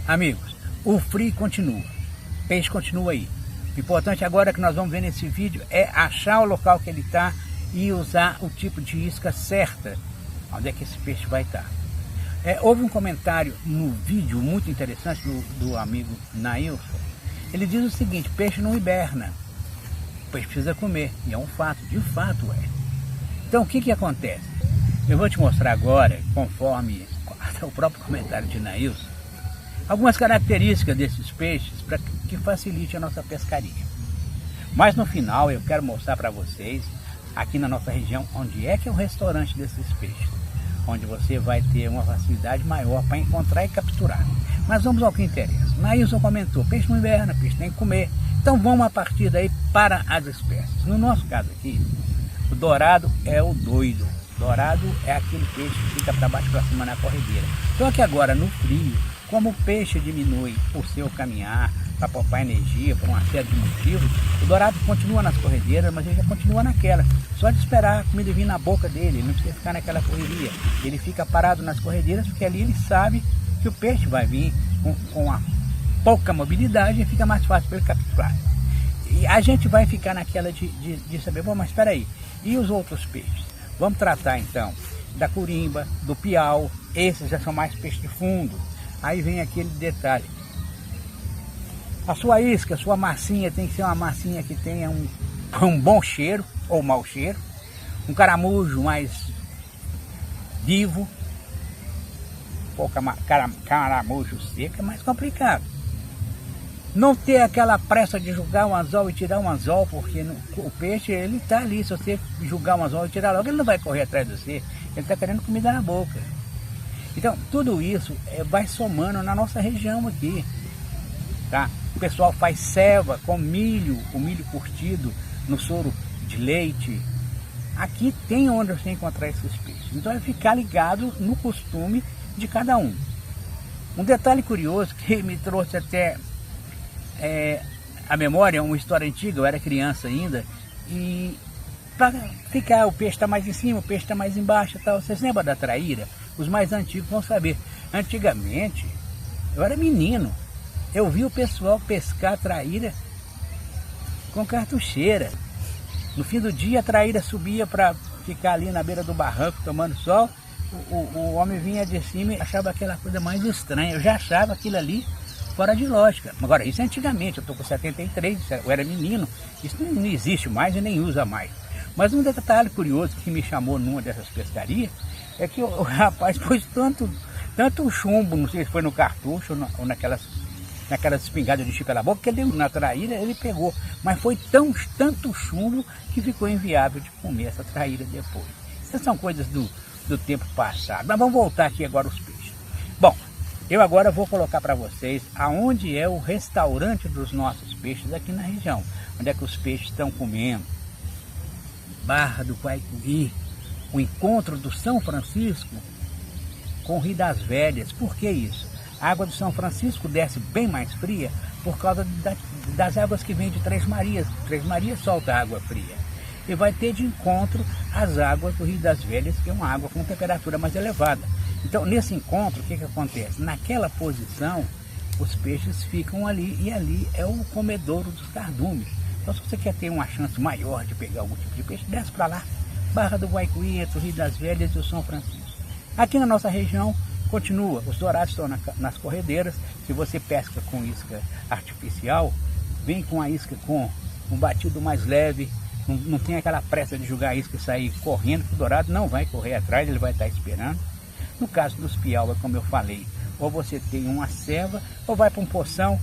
Amigos, o frio continua, o peixe continua aí. O importante agora que nós vamos ver nesse vídeo é achar o local que ele está e usar o tipo de isca certa, onde é que esse peixe vai estar. Houve um comentário no vídeo muito interessante do amigo Nailson. Ele diz o seguinte: peixe não hiberna, o peixe precisa comer, e é um fato, de fato é. Então o que acontece? Eu vou te mostrar agora, conforme o próprio comentário de Nailson, algumas características desses peixes para que facilite a nossa pescaria. Mas no final eu quero mostrar para vocês, aqui na nossa região, onde é que é o restaurante desses peixes, onde você vai ter uma facilidade maior para encontrar e capturar. Mas vamos ao que interessa. Nailson comentou: peixe não inverna, peixe tem que comer. Então vamos a partir daí para as espécies. No nosso caso aqui, o dourado é o doido. Dourado é aquele peixe que fica para baixo e para cima na corredeira. Só que agora no frio, como o peixe diminui o seu caminhar para poupar energia por uma série de motivos, o dourado continua nas corredeiras, mas ele já continua naquela. Só de esperar a comida vir na boca dele, ele não precisa ficar naquela correria. Ele fica parado nas corredeiras porque ali ele sabe que o peixe vai vir com a pouca mobilidade e fica mais fácil para ele capturar. E a gente vai ficar naquela de saber, bom, mas espera aí, e os outros peixes? Vamos tratar então da corimba, do piau, esses já são mais peixes de fundo. Aí vem aquele detalhe: a sua isca, a sua massinha tem que ser uma massinha que tenha um bom cheiro ou mau cheiro, um caramujo mais vivo. Pô, caramujo seco é mais complicado. Não ter aquela pressa de jogar um anzol e tirar um anzol, porque o peixe ele está ali. Se você jogar um anzol e tirar logo, ele não vai correr atrás de você, ele está querendo comida na boca. Então tudo isso vai somando na nossa região aqui, tá? O pessoal faz ceva com milho, o milho curtido no soro de leite. Aqui tem onde você encontrar esses peixes. Então é ficar ligado no costume de cada um. Um detalhe curioso que me trouxe até a memória, uma história antiga. Eu era criança ainda, e para ficar, o peixe está mais em cima, o peixe está mais embaixo e tal. Vocês lembram da traíra? Os mais antigos vão saber. Antigamente, eu era menino, eu vi o pessoal pescar traíra com cartucheira. No fim do dia a traíra subia para ficar ali na beira do barranco tomando sol. O homem vinha de cima e achava aquela coisa mais estranha. Eu já achava aquilo ali fora de lógica. Agora, isso é antigamente, eu estou com 73, eu era menino, isso não existe mais e nem usa mais. Mas um detalhe curioso que me chamou numa dessas pescarias é que o rapaz pôs tanto chumbo, não sei se foi no cartucho ou naquelas espingardas de chip pela boca, que ele na traíra ele pegou. Mas foi tanto chumbo que ficou inviável de comer essa traíra depois. Essas são coisas do tempo passado. Mas vamos voltar aqui agora aos peixes. Bom, eu agora vou colocar para vocês aonde é o restaurante dos nossos peixes aqui na região. Onde é que os peixes estão comendo. Barra do Guaicuí, o encontro do São Francisco com o Rio das Velhas. Por que isso? A água do São Francisco desce bem mais fria por causa das águas que vêm de Três Marias. Três Marias solta água fria. E vai ter de encontro as águas do Rio das Velhas, que é uma água com temperatura mais elevada. Então, nesse encontro, o que acontece? Naquela posição, os peixes ficam ali, e ali é o comedouro dos cardumes. Então, se você quer ter uma chance maior de pegar algum tipo de peixe, desce para lá. Barra do Guaicuí, entre o Rio das Velhas e o São Francisco. Aqui na nossa região, continua, os dourados estão nas corredeiras. Se você pesca com isca artificial, vem com a isca com um batido mais leve, não tem aquela pressa de jogar a isca e sair correndo, que o dourado não vai correr atrás, ele vai estar esperando. No caso dos piauas, como eu falei, ou você tem uma ceva, ou vai para um poção,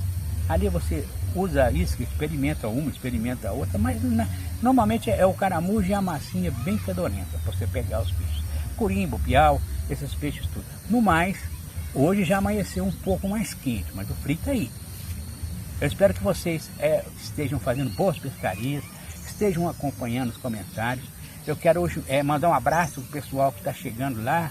ali você usa a isca, experimenta uma, experimenta a outra, mas normalmente é o caramujo e a massinha bem fedorenta para você pegar os peixes. Corimbo, piau, esses peixes tudo. No mais, hoje já amanheceu um pouco mais quente, mas o frio está aí. Eu espero que vocês estejam fazendo boas pescarias, estejam acompanhando os comentários. Eu quero hoje mandar um abraço para o pessoal que está chegando lá,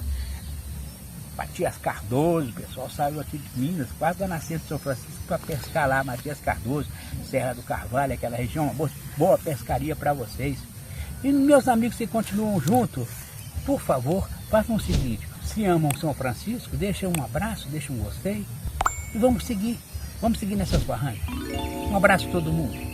Matias Cardoso. O pessoal saiu aqui de Minas, quase da nascente de São Francisco, para pescar lá, Matias Cardoso, Serra do Carvalho, aquela região, uma boa pescaria para vocês. E meus amigos que continuam juntos, por favor, façam o seguinte: se amam São Francisco, deixem um abraço, deixem um gostei, e vamos seguir nessas barrancas. Um abraço a todo mundo.